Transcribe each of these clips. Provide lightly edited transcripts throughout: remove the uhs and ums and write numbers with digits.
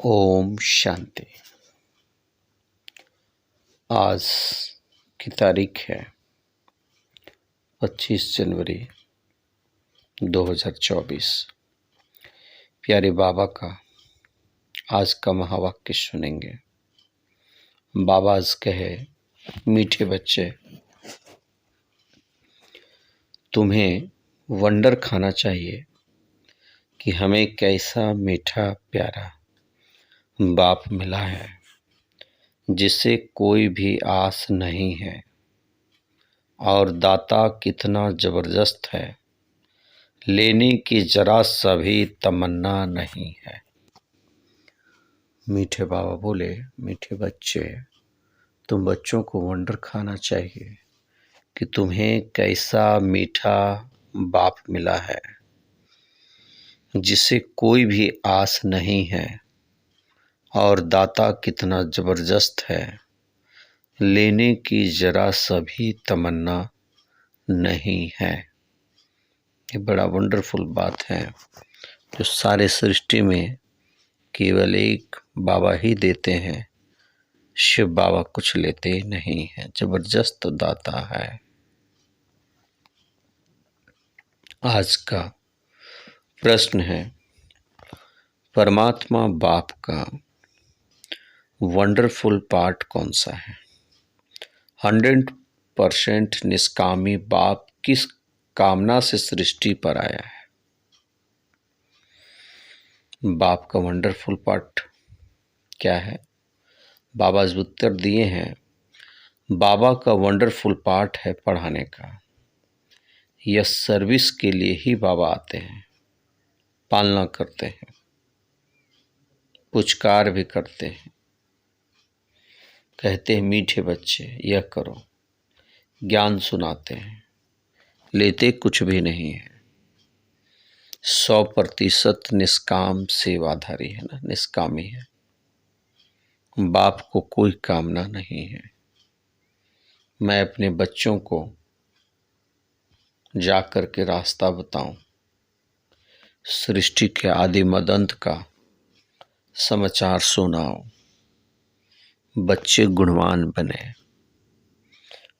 ओम शांति। आज की तारीख है 25 जनवरी 2024। प्यारे बाबा का आज का महावाक्य सुनेंगे। बाबा आज कहे, मीठे बच्चे, तुम्हें वंडर खाना चाहिए कि हमें कैसा मीठा प्यारा बाप मिला है जिससे कोई भी आस नहीं है, और दाता कितना जबरदस्त है, लेने की जरा सा भी तमन्ना नहीं है। मीठे बाबा बोले, मीठे बच्चे, तुम बच्चों को वंडर खाना चाहिए कि तुम्हें कैसा मीठा बाप मिला है जिसे कोई भी आस नहीं है, और दाता कितना जबरदस्त है, लेने की जरा सा भी तमन्ना नहीं है। ये बड़ा वंडरफुल बात है जो सारे सृष्टि में केवल एक बाबा ही देते हैं। शिव बाबा कुछ लेते नहीं हैं, जबरदस्त दाता है। आज का प्रश्न है, परमात्मा बाप का वंडरफुल पार्ट कौन सा है? 100% निष्कामी बाप किस कामना से सृष्टि पर आया है? बाप का वंडरफुल पार्ट क्या है? बाबा जो उत्तर दिए हैं, बाबा का वंडरफुल पार्ट है पढ़ाने का। यह सर्विस के लिए ही बाबा आते हैं, पालना करते हैं, पुचकार भी करते हैं, कहते हैं मीठे बच्चे यह करो, ज्ञान सुनाते हैं, लेते कुछ भी नहीं है। 100% निष्काम सेवाधारी है ना, निष्कामी है। बाप को कोई कामना नहीं है। मैं अपने बच्चों को जा कर के रास्ता बताऊं, सृष्टि के आदि मदंत का समाचार सुनाऊं, बच्चे गुणवान बने।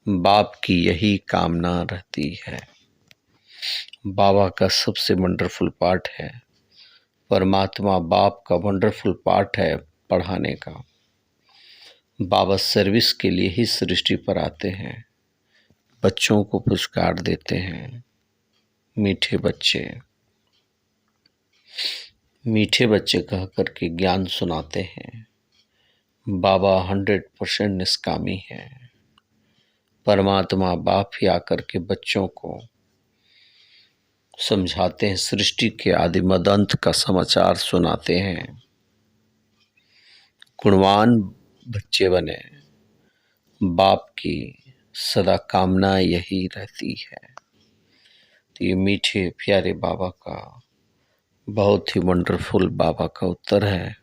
बाप की यही कामना रहती है। बाबा का सबसे वंडरफुल पार्ट है, परमात्मा बाप का वंडरफुल पार्ट है पढ़ाने का। बाबा सर्विस के लिए ही सृष्टि पर आते हैं, बच्चों को पुरस्कार देते हैं। मीठे बच्चे, मीठे बच्चे कह करके ज्ञान सुनाते हैं। बाबा 100% निष्कामी है। परमात्मा बाप ही आकर के बच्चों को समझाते हैं, सृष्टि के आदि मदंत का समाचार सुनाते हैं। गुणवान बच्चे बने, बाप की सदा कामना यही रहती है। तो ये मीठे प्यारे बाबा का बहुत ही वंडरफुल बाबा का उत्तर है।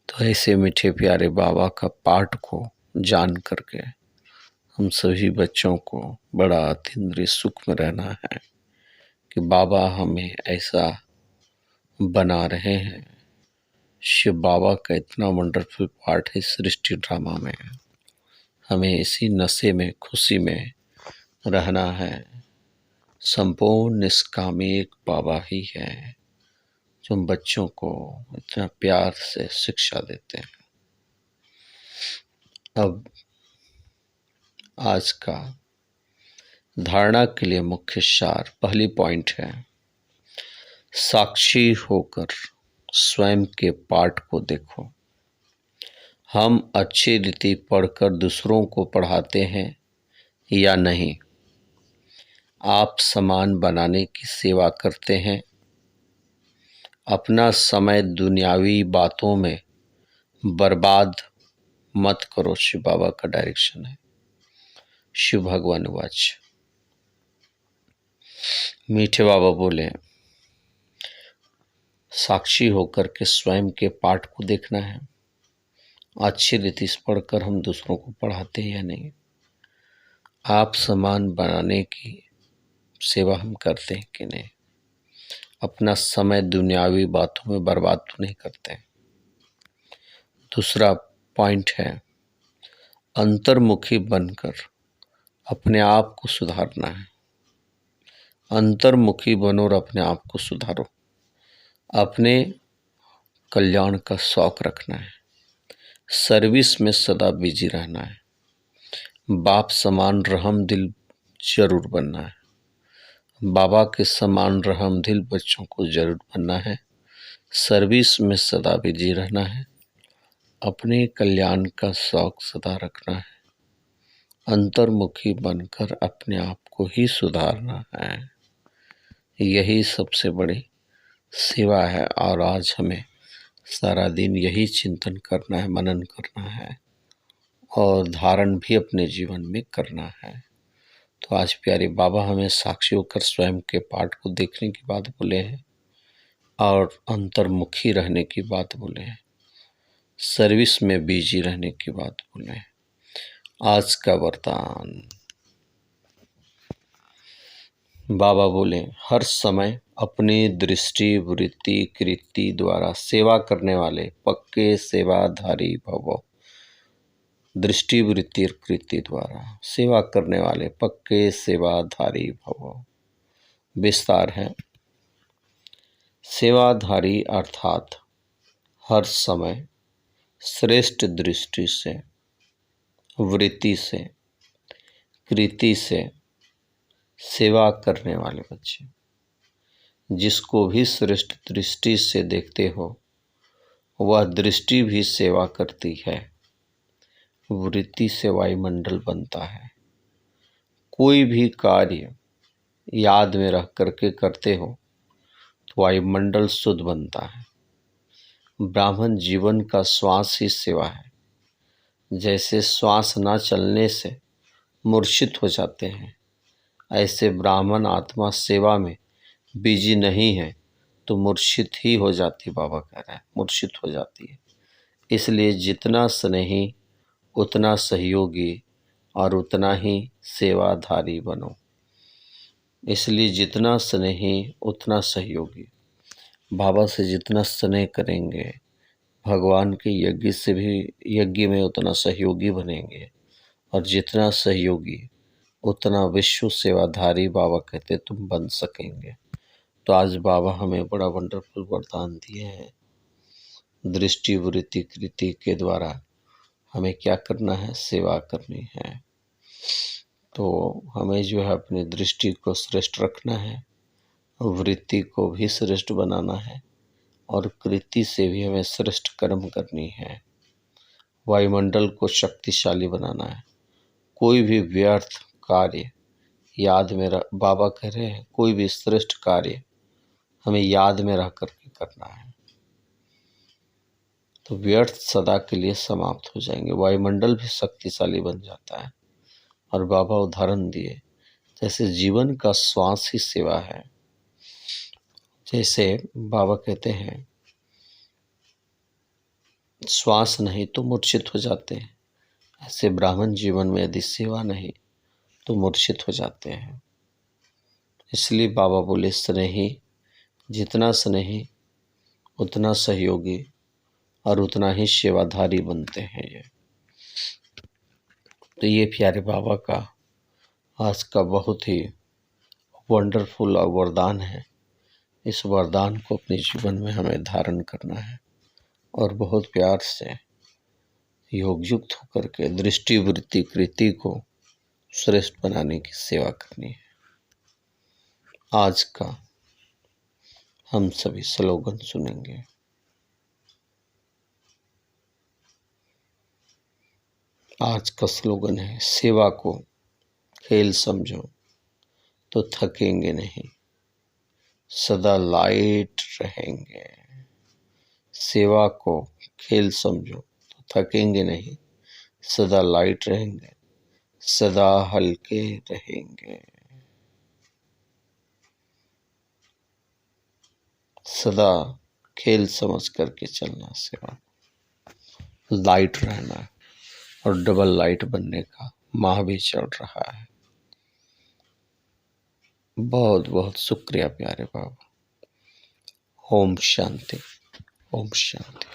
तो ऐसे मीठे प्यारे बाबा का पाठ को जान करके हम सभी बच्चों को बड़ा अतीन्द्रिय सुख में रहना है कि बाबा हमें ऐसा बना रहे हैं। शिव बाबा का इतना वंडरफुल पार्ट है सृष्टि ड्रामा में। हमें इसी नशे में, खुशी में रहना है। संपूर्ण निष्कामी एक बाबा ही है जो बच्चों को इतना प्यार से शिक्षा देते हैं। अब आज का धारणा के लिए मुख्य सार, पहली पॉइंट है, साक्षी होकर स्वयं के पाठ को देखो। हम अच्छी रीति पढ़कर दूसरों को पढ़ाते हैं या नहीं? आप समान बनाने की सेवा करते हैं? अपना समय दुनियावी बातों में बर्बाद मत करो। शिव बाबा का डायरेक्शन है। शिव भगवान वाच। मीठे बाबा बोले, साक्षी होकर के स्वयं के पाठ को देखना है। अच्छी रीति से पढ़कर हम दूसरों को पढ़ाते हैं या नहीं? आप समान बनाने की सेवा हम करते हैं कि नहीं? अपना समय दुनियावी बातों में बर्बाद तो नहीं करते हैं? दूसरा पॉइंट है अंतर्मुखी बनकर अपने आप को सुधारना है। अंतर्मुखी बनो और अपने आप को सुधारो। अपने कल्याण का शौक रखना है। सर्विस में सदा बिजी रहना है। बाप समान रहम दिल जरूर बनना है। बाबा के समान रहम दिल बच्चों को जरूर बनना है। सर्विस में सदा बिजी रहना है। अपने कल्याण का शौक सदा रखना है। अंतर्मुखी बनकर अपने आप को ही सुधारना है। यही सबसे बड़ी सेवा है और आज हमें सारा दिन यही चिंतन करना है, मनन करना है और धारण भी अपने जीवन में करना है। तो आज प्यारे बाबा हमें साक्षी होकर स्वयं के पाठ को देखने की बात बोले हैं और अंतर्मुखी रहने की बात बोले हैं, सर्विस में बिजी रहने की बात बोले हैं। आज का वरदान बाबा बोले, हर समय अपनी दृष्टि वृत्ति कृति द्वारा सेवा करने वाले पक्के सेवाधारी भवो। दृष्टि वृत्ति और कृति द्वारा सेवा करने वाले पक्के सेवाधारी भवो। विस्तार है, सेवाधारी अर्थात हर समय श्रेष्ठ दृष्टि से, वृत्ति से, कृति से सेवा करने वाले बच्चे। जिसको भी श्रेष्ठ दृष्टि से देखते हो वह दृष्टि भी सेवा करती है। वृत्ति से वायुमंडल बनता है। कोई भी कार्य याद में रख करके करते हो तो वायुमंडल शुद्ध बनता है। ब्राह्मण जीवन का श्वास ही सेवा है। जैसे श्वास ना चलने से मूर्छित हो जाते हैं, ऐसे ब्राह्मण आत्मा सेवा में बिजी नहीं है तो मूर्छित ही हो जाती। बाबा कह रहे हैं मूर्छित हो जाती है। इसलिए जितना स्नेही उतना सहयोगी और उतना ही सेवाधारी बनो। इसलिए जितना स्नेही उतना सहयोगी। बाबा से जितना स्नेह करेंगे भगवान के यज्ञ से भी यज्ञ में उतना सहयोगी बनेंगे और जितना सहयोगी उतना विश्व सेवाधारी बाबा कहते तुम बन सकेंगे। तो आज बाबा हमें बड़ा वंडरफुल वरदान दिए हैं। दृष्टि वृत्ति कृति के द्वारा हमें क्या करना है, सेवा करनी है। तो हमें जो है अपनी दृष्टि को श्रेष्ठ रखना है, वृत्ति को भी श्रेष्ठ बनाना है और कृति से भी हमें श्रेष्ठ कर्म करनी है। वायुमंडल को शक्तिशाली बनाना है। कोई भी व्यर्थ कार्य याद में बाबा कह रहे हैं कोई भी श्रेष्ठ कार्य हमें याद में रह करके करना है तो व्यर्थ सदा के लिए समाप्त हो जाएंगे। वायुमंडल भी शक्तिशाली बन जाता है। और बाबा उदाहरण दिए जैसे जीवन का श्वास ही सेवा है। जैसे बाबा कहते हैं श्वास नहीं तो मूर्छित हो जाते हैं, ऐसे ब्राह्मण जीवन में यदि सेवा नहीं तो मूर्छित हो जाते हैं। इसलिए बाबा बोले स्नेही, जितना स्नेही उतना सहयोगी और उतना ही सेवाधारी बनते हैं ये। तो ये प्यारे बाबा का आज का बहुत ही वंडरफुल वरदान है। इस वरदान को अपने जीवन में हमें धारण करना है और बहुत प्यार से योगयुक्त होकर के दृष्टि वृत्ति कृति को श्रेष्ठ बनाने की सेवा करनी है। आज का हम सभी स्लोगन सुनेंगे। आज का स्लोगन है, सेवा को खेल समझो तो थकेंगे नहीं, सदा लाइट रहेंगे। सेवा को खेल समझो तो थकेंगे नहीं, सदा लाइट रहेंगे, सदा हल्के रहेंगे। सदा खेल समझ करके चलना, सेवा लाइट रहना और डबल लाइट बनने का माह भी चल रहा है। बहुत बहुत शुक्रिया प्यारे बाबा। ओम शांति, ओम शांति।